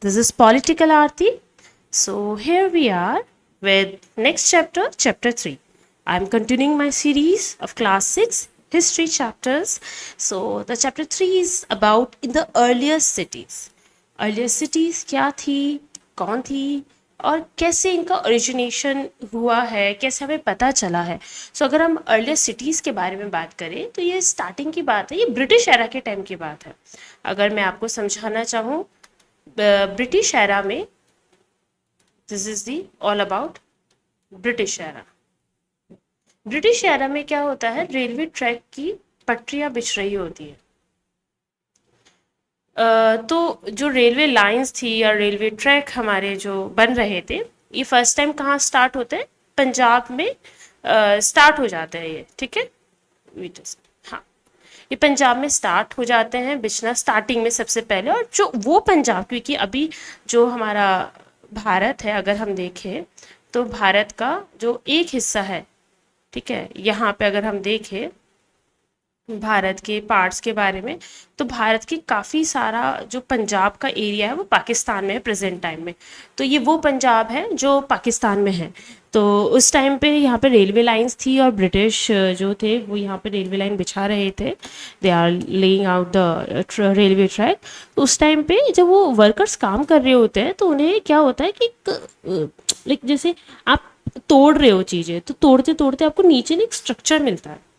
This is Political Aarti. So here we are with next chapter, chapter 3. I'm continuing my series of class 6 history chapters. So the chapter 3 is about in the earliest cities. Earliest cities क्या थी, कौन थी और कैसे इनका origination हुआ है, कैसे हमें पता चला है. सो अगर हम अर्लिएस्ट सिटीज़ के बारे में बात करें तो ये स्टार्टिंग की बात है, ये ब्रिटिश एरा के टाइम की बात है. अगर मैं आपको समझाना चाहूँ ब्रिटिश एरा में, this is the all about British era. British era में क्या होता है, रेलवे ट्रैक की पटरियां बिछ रही होती है. तो जो रेलवे लाइंस थी या रेलवे ट्रैक हमारे जो बन रहे थे, ये फर्स्ट टाइम कहाँ स्टार्ट होते हैं, पंजाब में स्टार्ट हो जाते हैं ये. ठीक है, हाँ, ये पंजाब में स्टार्ट हो जाते हैं बिछना स्टार्टिंग में सबसे पहले. और जो वो पंजाब, क्योंकि अभी जो हमारा भारत है अगर हम देखें तो भारत का जो एक हिस्सा है, ठीक है, यहाँ पे अगर हम देखें भारत के पार्ट्स के बारे में, तो भारत के काफ़ी सारा जो पंजाब का एरिया है वो पाकिस्तान में है प्रेजेंट टाइम में. तो ये वो पंजाब है जो पाकिस्तान में है. तो उस टाइम पे यहाँ पे रेलवे लाइंस थी और ब्रिटिश जो थे वो यहाँ पे रेलवे लाइन बिछा रहे थे. They are laying out the railway track. तो उस टाइम पे जब वो वर्कर्स काम कर रहे होते हैं तो उन्हें क्या होता है कि लाइक जैसे आप तोड़ रहे हो चीज़ें, तो तोड़ते तोड़ते आपको नीचे ना एक स्ट्रक्चर मिलता है.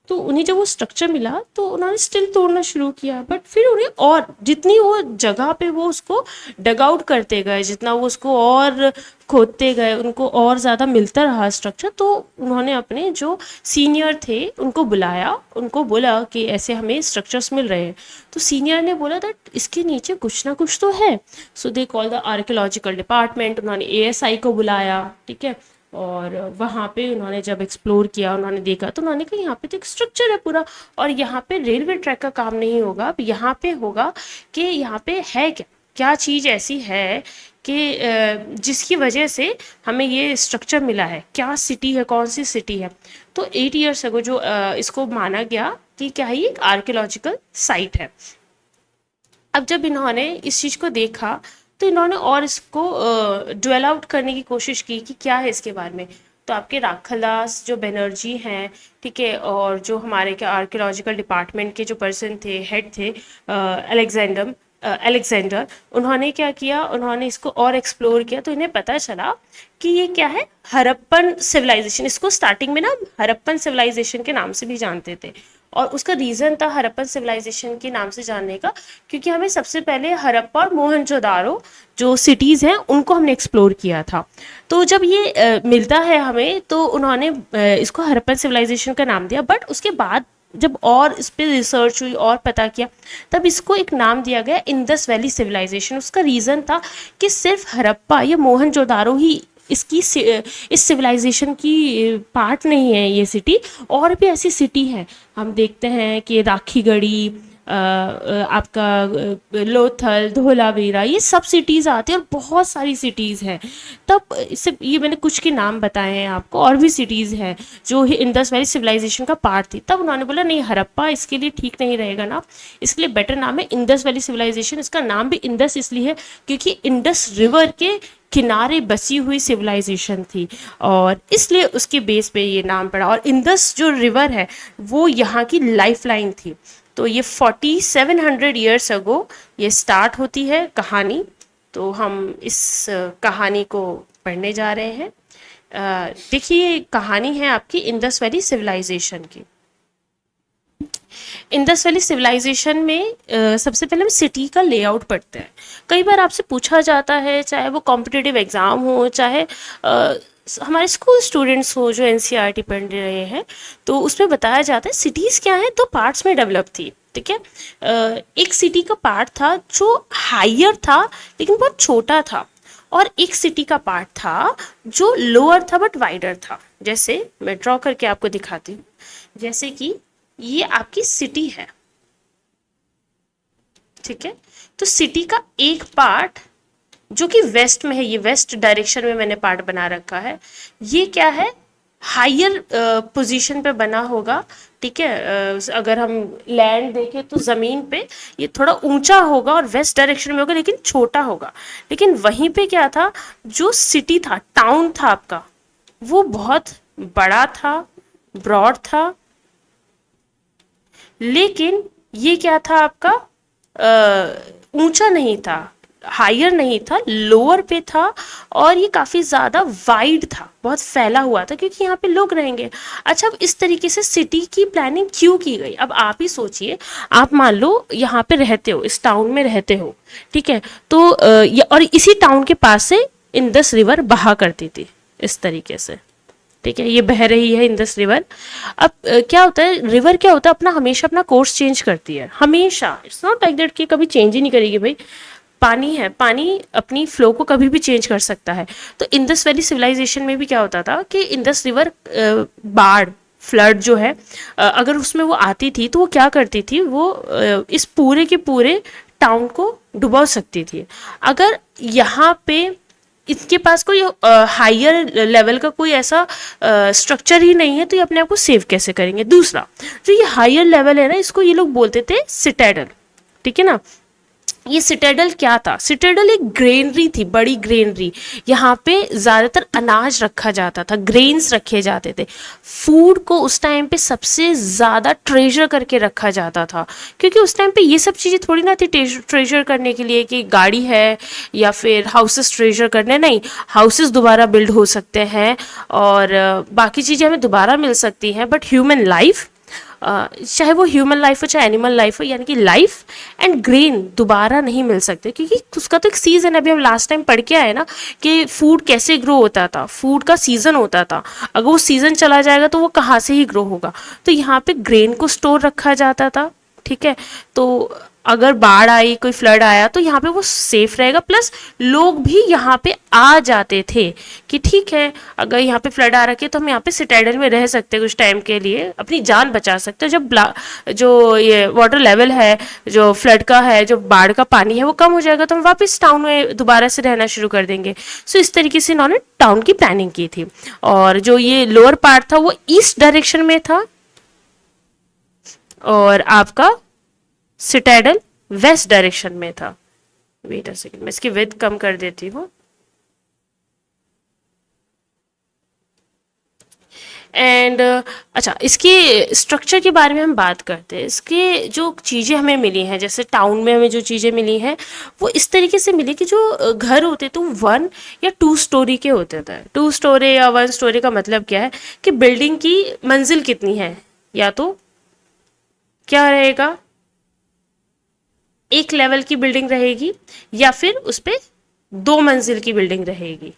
तो उन्हें जब वो स्ट्रक्चर मिला तो उन्होंने स्टिल तोड़ना शुरू किया, बट फिर उन्हें और जितनी वो जगह पे वो उसको डग आउट करते गए, जितना वो उसको और खोदते गए, उनको और ज़्यादा मिलता रहा स्ट्रक्चर. तो उन्होंने अपने जो सीनियर थे उनको बुलाया, उनको बोला कि ऐसे हमें स्ट्रक्चर्स मिल रहे हैं. तो सीनियर ने बोला दैट इसके नीचे कुछ ना कुछ तो है. So they call the archaeological department. उन्होंने एएसआई को बुलाया, ठीक है, और वहाँ पे उन्होंने जब एक्सप्लोर किया, उन्होंने देखा तो उन्होंने कहा यहाँ पे तो एक स्ट्रक्चर है पूरा, और यहाँ पे रेलवे ट्रैक का काम नहीं होगा. अब यहाँ पे होगा कि यहाँ पे है क्या क्या चीज़ ऐसी है कि जिसकी वजह से हमें ये स्ट्रक्चर मिला है, क्या सिटी है, कौन सी सिटी है. तो 8 ईयर्स अगो जो इसको माना गया कि क्या ही एक आर्कियोलॉजिकल साइट है. अब जब इन्होंने इस चीज़ को देखा तो इन्होंने और इसको ड्वेल आउट करने की कोशिश की कि क्या है इसके बारे में. तो आपके राखालदास जो बनर्जी हैं, ठीक है, और जो हमारे के आर्कियोलॉजिकल डिपार्टमेंट के जो पर्सन थे, हेड थे, अलेक्जेंडर, उन्होंने क्या किया, उन्होंने इसको और एक्सप्लोर किया. तो इन्हें पता चला कि ये क्या है, हरप्पन सिविलाइजेशन. इसको स्टार्टिंग में ना हरप्पन सिविलाइजेशन के नाम से भी जानते थे, और उसका रीज़न था हरप्पन सिविलाइजेशन के नाम से जानने का, क्योंकि हमें सबसे पहले हरप्पा और मोहनजोदारो जो सिटीज़ हैं उनको हमने एक्सप्लोर किया था. तो जब ये मिलता है हमें तो उन्होंने इसको हरप्पन सिविलाइजेशन का नाम दिया. बट उसके बाद जब और इस पर रिसर्च हुई और पता किया, तब इसको एक नाम दिया गया इंडस वैली सिविलाइजेशन. उसका रीज़न था कि सिर्फ हरप्पा या मोहनजोदारो ही इसकी इस सिविलाइजेशन की पार्ट नहीं है ये सिटी, और भी ऐसी सिटी है. हम देखते हैं कि राखीगढ़ी, आपका लोथल, धोलावीरा, ये सब सिटीज़ आती हैं और बहुत सारी सिटीज़ हैं. तब इससे ये मैंने कुछ के नाम बताए हैं आपको, और भी सिटीज़ हैं जो इंडस वैली सिविलाइजेशन का पार्ट थी. तब उन्होंने बोला नहीं, हरप्पा इसके लिए ठीक नहीं रहेगा ना, इसके लिए बेटर नाम है इंडस वैली सिविलाइजेशन. इसका नाम भी इंडस इसलिए है क्योंकि इंडस रिवर के किनारे बसी हुई सिविलाइजेशन थी, और इसलिए उसके बेस पे ये नाम पड़ा. और इंडस जो रिवर है वो यहाँ की लाइफ लाइन थी. तो ये 4700 ईयर्स अगो ये स्टार्ट होती है कहानी. तो हम इस कहानी को पढ़ने जा रहे हैं. देखिए, कहानी है आपकी इंडस वैली सिविलाइजेशन की. इंडस वैली सिविलाइजेशन में सबसे पहले हम सिटी का लेआउट पढ़ते हैं. कई बार आपसे पूछा जाता है, चाहे वो कॉम्पिटिटिव एग्ज़ाम हो, चाहे हमारे स्कूल स्टूडेंट्स हो जो एनसीईआरटी पढ़ रहे हैं, तो उसमें बताया जाता है सिटीज़ क्या है, दो पार्ट्स में डेवलप थी. ठीक है, एक सिटी का पार्ट था जो हायर था लेकिन बहुत छोटा था, और एक सिटी का पार्ट था जो लोअर था बट वाइडर था. जैसे मैं ड्रॉ करके आपको दिखाती हूँ. जैसे कि ये आपकी सिटी है, ठीक है. तो सिटी का एक पार्ट जो कि वेस्ट में है, ये वेस्ट डायरेक्शन में मैंने पार्ट बना रखा है, ये क्या है, हायर पोजीशन पे बना होगा, ठीक है। अगर हम लैंड देखें तो ज़मीन पे ये थोड़ा ऊंचा होगा और वेस्ट डायरेक्शन में होगा, लेकिन छोटा होगा। लेकिन वहीं पे क्या था, जो सिटी था, टाउन था आपका, वो बहुत बड़ा था, ब्रॉड था। लेकिन ये क्या था आपका, ऊंचा नहीं था, हायर नहीं था, लोअर पे था। और ये काफ़ी ज़्यादा वाइड था, बहुत फैला हुआ था, क्योंकि यहाँ पे लोग रहेंगे। अच्छा, अब इस तरीके से सिटी की प्लानिंग क्यों की गई, अब आप ही सोचिए। आप मान लो यहाँ पे रहते हो, इस टाउन में रहते हो, ठीक है। तो और इसी टाउन के पास से इंदस रिवर बहा करती थी इस तरीके से, ठीक है। ये बह रही है इंदस रिवर। अब क्या होता है, रिवर क्या होता है, अपना हमेशा अपना कोर्स चेंज करती है, हमेशा। इट्स नॉट लाइक दैट कि कभी चेंज ही नहीं करेगी भाई। पानी है, पानी अपनी फ्लो को कभी भी चेंज कर सकता है। तो इंदस वैली सिविलाइजेशन में भी क्या होता था कि इंदस रिवर बाढ़, फ्लड जो है, अगर उसमें वो आती थी तो वो क्या करती थी, वो इस पूरे के पूरे टाउन को डुबा सकती थी। अगर यहाँ पे इसके पास कोई हायर लेवल का कोई ऐसा स्ट्रक्चर ही नहीं है, तो ये अपने आप को सेव कैसे करेंगे। दूसरा, जो ये हायर लेवल है ना, इसको ये लोग बोलते थे सिटाडल, ठीक है ना। ये सिटाडल क्या था, सिटाडल एक ग्रेनरी थी, बड़ी ग्रेनरी। यहाँ पे ज़्यादातर अनाज रखा जाता था, ग्रेन्स रखे जाते थे। फूड को उस टाइम पे सबसे ज़्यादा ट्रेजर करके रखा जाता था, क्योंकि उस टाइम पे ये सब चीज़ें थोड़ी ना थी ट्रेजर करने के लिए कि गाड़ी है या फिर हाउसेस ट्रेजर करने, नहीं। हाउसेस दोबारा बिल्ड हो सकते हैं और बाकी चीज़ें हमें दोबारा मिल सकती हैं, बट ह्यूमन लाइफ, चाहे वो ह्यूमन लाइफ हो चाहे एनिमल लाइफ हो, यानी कि लाइफ एंड ग्रेन दोबारा नहीं मिल सकते, क्योंकि उसका तो एक सीज़न है। अभी हम लास्ट टाइम पढ़ के आए ना कि फूड कैसे ग्रो होता था, फूड का सीज़न होता था। अगर वो सीज़न चला जाएगा तो वो कहाँ से ही ग्रो होगा। तो यहाँ पे ग्रेन को स्टोर रखा जाता था, ठीक है। तो अगर बाढ़ आई, कोई फ्लड आया, तो यहाँ पे वो सेफ रहेगा। प्लस लोग भी यहाँ पे आ जाते थे कि ठीक है, अगर यहाँ पे फ्लड आ रखी है तो हम यहाँ पे सिटाडल में रह सकते हैं कुछ टाइम के लिए, अपनी जान बचा सकते हैं। जब जो ये वाटर लेवल है, जो फ्लड का है, जो बाढ़ का पानी है, वो कम हो जाएगा तो हम वापस टाउन में दोबारा से रहना शुरू कर देंगे। सो इस तरीके से इन्होंने टाउन की प्लानिंग की थी। और जो ये लोअर पार्ट था वो ईस्ट डायरेक्शन में था, और आपका सिटाडल वेस्ट डायरेक्शन में था। वेट अ सेकंड, मैं इसकी विड्थ कम कर देती हूँ। एंड अच्छा, इसके स्ट्रक्चर के बारे में हम बात करते हैं। इसके जो चीज़ें हमें मिली हैं, जैसे टाउन में हमें जो चीज़ें मिली हैं, वो इस तरीके से मिली कि जो घर होते तो 1 या 2 स्टोरी के होते थे। 2 स्टोरी या 1 स्टोरी का मतलब क्या है कि बिल्डिंग की मंजिल कितनी है, या तो क्या रहेगा, एक लेवल की बिल्डिंग रहेगी, या फिर उस पे 2 मंजिल की बिल्डिंग रहेगी,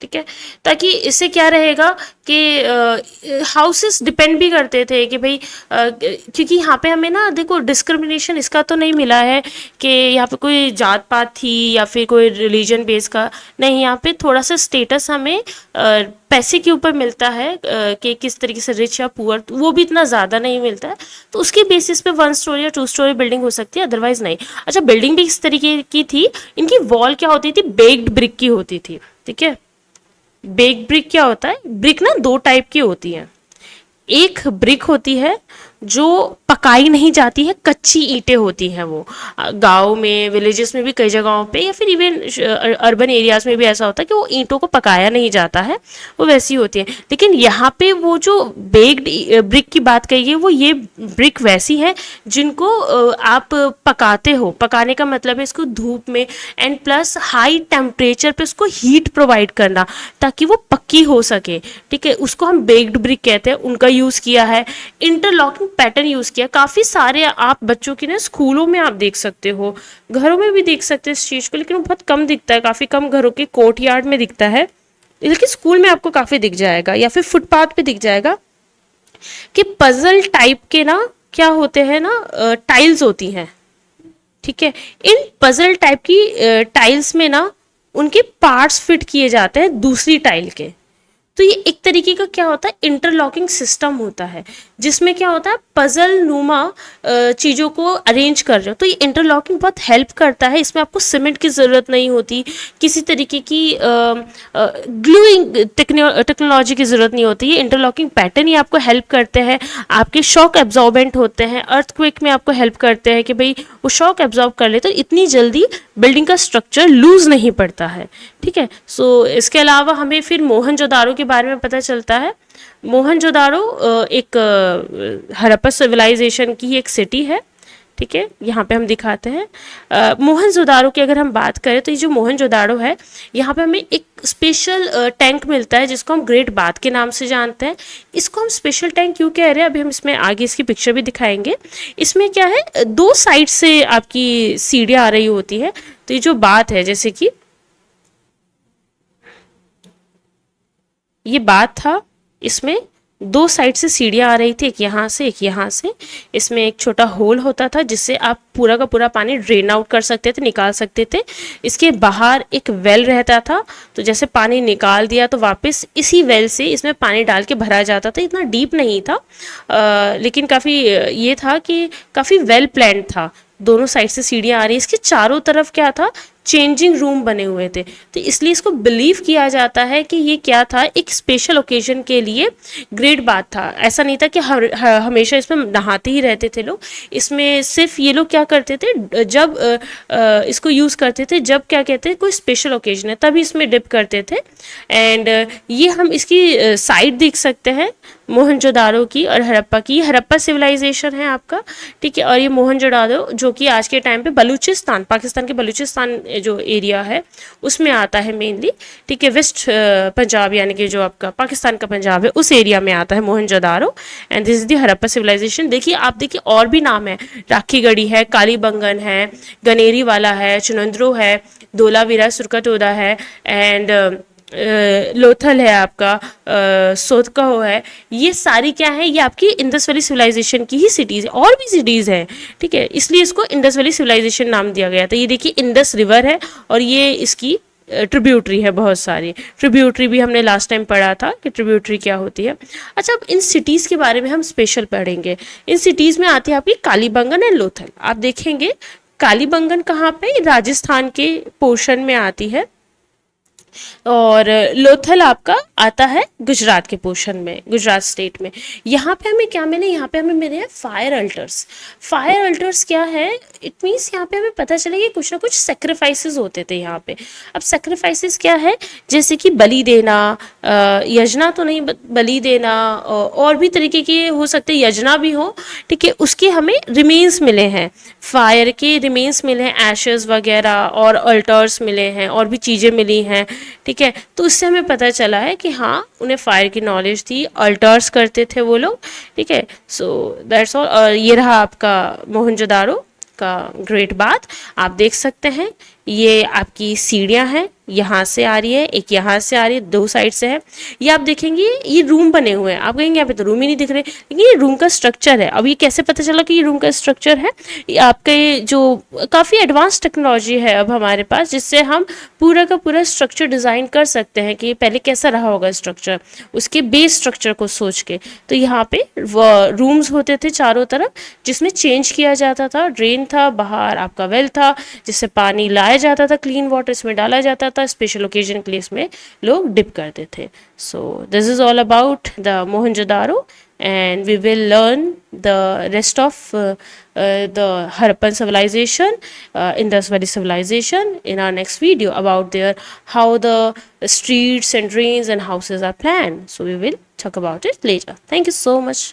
ठीक है। ताकि इससे क्या रहेगा कि हाउसेस डिपेंड भी करते थे कि भाई, क्योंकि यहाँ पे हमें ना देखो डिस्क्रिमिनेशन इसका तो नहीं मिला है कि यहाँ पे कोई जात पात थी या फिर कोई रिलीजन बेस का, नहीं। यहाँ पे थोड़ा सा स्टेटस हमें पैसे के ऊपर मिलता है, कि किस तरीके से रिच या पुअर, वो भी इतना ज़्यादा नहीं मिलता है। तो उसके बेसिस पे 1 स्टोरी या 2 स्टोरी बिल्डिंग हो सकती है, अदरवाइज नहीं। अच्छा, बिल्डिंग भी इस तरीके की थी, इनकी वॉल क्या होती थी, बेक्ड ब्रिक की होती थी, ठीक है। बेक ब्रिक क्या होता है, ब्रिक ना 2 टाइप की होती है। एक ब्रिक होती है जो पकाई नहीं जाती है, कच्ची ईंटें होती हैं वो। गांव में, विलेजेस में भी कई जगहों पे, या फिर इवन अर्बन एरियाज में भी ऐसा होता है कि वो ईंटों को पकाया नहीं जाता है, वो वैसी होती है। लेकिन यहाँ पे वो जो बेक्ड ब्रिक की बात कही है, वो ये ब्रिक वैसी है जिनको आप पकाते हो। पकाने का मतलब है इसको धूप में एंड प्लस हाई टेम्परेचर पे उसको हीट प्रोवाइड करना, ताकि वो पक्की हो सके, ठीक है। उसको हम बेक्ड ब्रिक कहते हैं। उनका यूज़ किया है, इंटरलॉकिंग पैटर्न यूज़ किया। काफ़ी सारे आप बच्चों की ना स्कूलों में आप देख सकते हो, घरों में भी देख सकते हैं इस चीज़ को, लेकिन वो बहुत कम दिखता है, काफ़ी कम घरों के कोर्ट यार्ड में दिखता है। लेकिन स्कूल में आपको काफ़ी दिख जाएगा, या फिर फुटपाथ पे दिख जाएगा कि पजल टाइप के ना क्या होते हैं ना, टाइल्स होती हैं, ठीक है। इन पजल टाइप की टाइल्स में ना उनके पार्ट्स फिट किए जाते हैं दूसरी टाइल के। तो ये एक तरीके का क्या होता है, इंटरलॉकिंग सिस्टम होता है, जिसमें क्या होता है पजल नुमा चीज़ों को अरेंज कर रहे हो। तो ये इंटरलॉकिंग बहुत हेल्प करता है, इसमें आपको सीमेंट की ज़रूरत नहीं होती, किसी तरीके की ग्लूइंग टेक्नोलॉजी की ज़रूरत नहीं होती। ये इंटरलॉकिंग पैटर्न ही आपको हेल्प करते हैं, आपके शॉक एब्जॉर्बेंट होते हैं, अर्थक्वेक में आपको हेल्प करते हैं कि भाई वो शॉक एब्जॉर्ब कर ले, तो इतनी जल्दी बिल्डिंग का स्ट्रक्चर लूज नहीं पड़ता है। ठीक है, सो इसके अलावा हमें फिर मोहनजोदारो के बारे में पता चलता है। मोहनजोदारो एक हड़प्पा सिविलाइजेशन की एक सिटी है। ठीक है, यहाँ पे हम दिखाते हैं मोहनजोदारो की अगर हम बात करें, तो ये जो मोहनजोदारो है, यहाँ पे हमें एक स्पेशल टैंक मिलता है जिसको हम ग्रेट बाथ के नाम से जानते हैं। इसको हम स्पेशल टैंक क्यों कह रहे हैं, अभी हम इसमें आगे इसकी पिक्चर भी दिखाएंगे। इसमें क्या है, दो साइड से आपकी सीढ़ियाँ आ रही होती है। तो ये जो बात है, जैसे कि ये बात था, इसमें दो साइड से सीढ़ियाँ आ रही थी, एक यहाँ से एक यहाँ से। इसमें एक छोटा होल होता था जिससे आप पूरा का पूरा पानी ड्रेन आउट कर सकते थे, निकाल सकते थे। इसके बाहर एक वेल रहता था, तो जैसे पानी निकाल दिया तो वापस इसी वेल से इसमें पानी डाल के भरा जाता था। इतना डीप नहीं था, लेकिन काफ़ी ये था कि काफ़ी वेल प्लान्ड था। दोनों साइड से सीढ़ियाँ आ रही, इसके चारों तरफ क्या था, चेंजिंग रूम बने हुए थे। तो इसलिए इसको बिलीव किया जाता है कि ये क्या था, एक स्पेशल ओकेजन के लिए ग्रेट बाथ था। ऐसा नहीं था कि हमेशा इसमें नहाते ही रहते थे लोग। इसमें सिर्फ ये लोग क्या करते थे, जब इसको यूज़ करते थे, जब क्या कहते हैं कोई स्पेशल ओकेजन है तभी इसमें डिप करते थे। एंड ये हम इसकी साइड देख सकते हैं मोहनजोदारो की और हड़प्पा की। हड़प्पा सिविलाइजेशन है आपका, ठीक है, और ये मोहनजोदारो जो कि आज के टाइम पे बलूचिस्तान, पाकिस्तान के बलूचिस्तान जो एरिया है उसमें आता है मेनली। ठीक है, वेस्ट पंजाब यानी कि जो आपका पाकिस्तान का पंजाब है उस एरिया में आता है Mohenjodaro. And this is the Harappa civilisation. देखिए आप देखिए और भी नाम है, राखीगढ़ी है, कालीबंगन है, गनेरी वाला है, चुनंद्रो है, धोलावीरा सुरकटोदा है, एंड लोथल है आपका, सोतकहो है। ये सारी क्या है, ये आपकी इंडस वैली सिविलाइजेशन की ही सिटीज़ है। और भी सिटीज़ हैं, ठीक है, इसलिए इसको इंडस वैली सिविलाइजेशन नाम दिया गया था। ये देखिए इंडस रिवर है और ये इसकी ट्रिब्यूटरी है, बहुत सारी ट्रिब्यूटरी भी हमने लास्ट टाइम पढ़ा था कि ट्रिब्यूटरी क्या होती है। अच्छा, अब इन सिटीज़ के बारे में हम स्पेशल पढ़ेंगे। इन सिटीज़ में आती है आपकी कालीबंगन एंड लोथल। आप देखेंगे कालीबंगन कहाँ पे, राजस्थान के पोर्शन में आती है, और लोथल आपका आता है गुजरात के पोर्शन में, गुजरात स्टेट में। यहाँ पे हमें क्या मिले, यहाँ पे हमें मिले हैं फायर अल्टर्स। फायर अल्टर्स क्या है, इट मीन्स यहाँ पे हमें पता चला कि कुछ ना कुछ सेक्रीफाइसेस होते थे यहाँ पे। अब सेक्रीफाइसेस क्या है, जैसे कि बलि देना, यजना तो नहीं, बलि देना, और भी तरीके के हो सकते, यजना भी हो, ठीक है। उसके हमें रिमेन्स मिले हैं, फायर के रिमेन्स मिले हैं, एशेस वगैरह, और अल्टर्स मिले हैं, और भी चीज़ें मिली हैं, ठीक है। तो उससे हमें पता चला है कि हाँ उन्हें फायर की नॉलेज थी, अल्टर्स करते थे वो लोग, ठीक है। So that's all. और ये रहा आपका मोहनजोदारो का ग्रेट बाथ। आप देख सकते हैं ये आपकी सीढ़ियाँ हैं, यहाँ से आ रही है, एक यहाँ से आ रही है, दो साइड से है। ये आप देखेंगे ये रूम बने हुए हैं, आप कहेंगे यहाँ पे तो रूम ही नहीं दिख रहे, लेकिन ये रूम का स्ट्रक्चर है। अब ये कैसे पता चला कि ये रूम का स्ट्रक्चर है, ये आपके जो काफ़ी एडवांस टेक्नोलॉजी है अब हमारे पास, जिससे हम पूरा का पूरा स्ट्रक्चर डिज़ाइन कर सकते हैं कि पहले कैसा रहा होगा स्ट्रक्चर, उसके बेस स्ट्रक्चर को सोच के। तो यहाँ पे रूम्स होते थे चारों तरफ, जिसमें चेंज किया जाता था, ड्रेन था, बाहर आपका वेल था जिससे पानी लाया जाता था, क्लीन वाटर इसमें डाला जाता था, स्पेशल ओकेजन के लिए इसमें लोग डिप करते थे। So this is all about the Mohenjodaro, and we will learn the rest of the Harappan civilization, Indus Valley civilization in our next video about their how the streets and drains and houses are planned. So we will talk about it later. Thank you so much.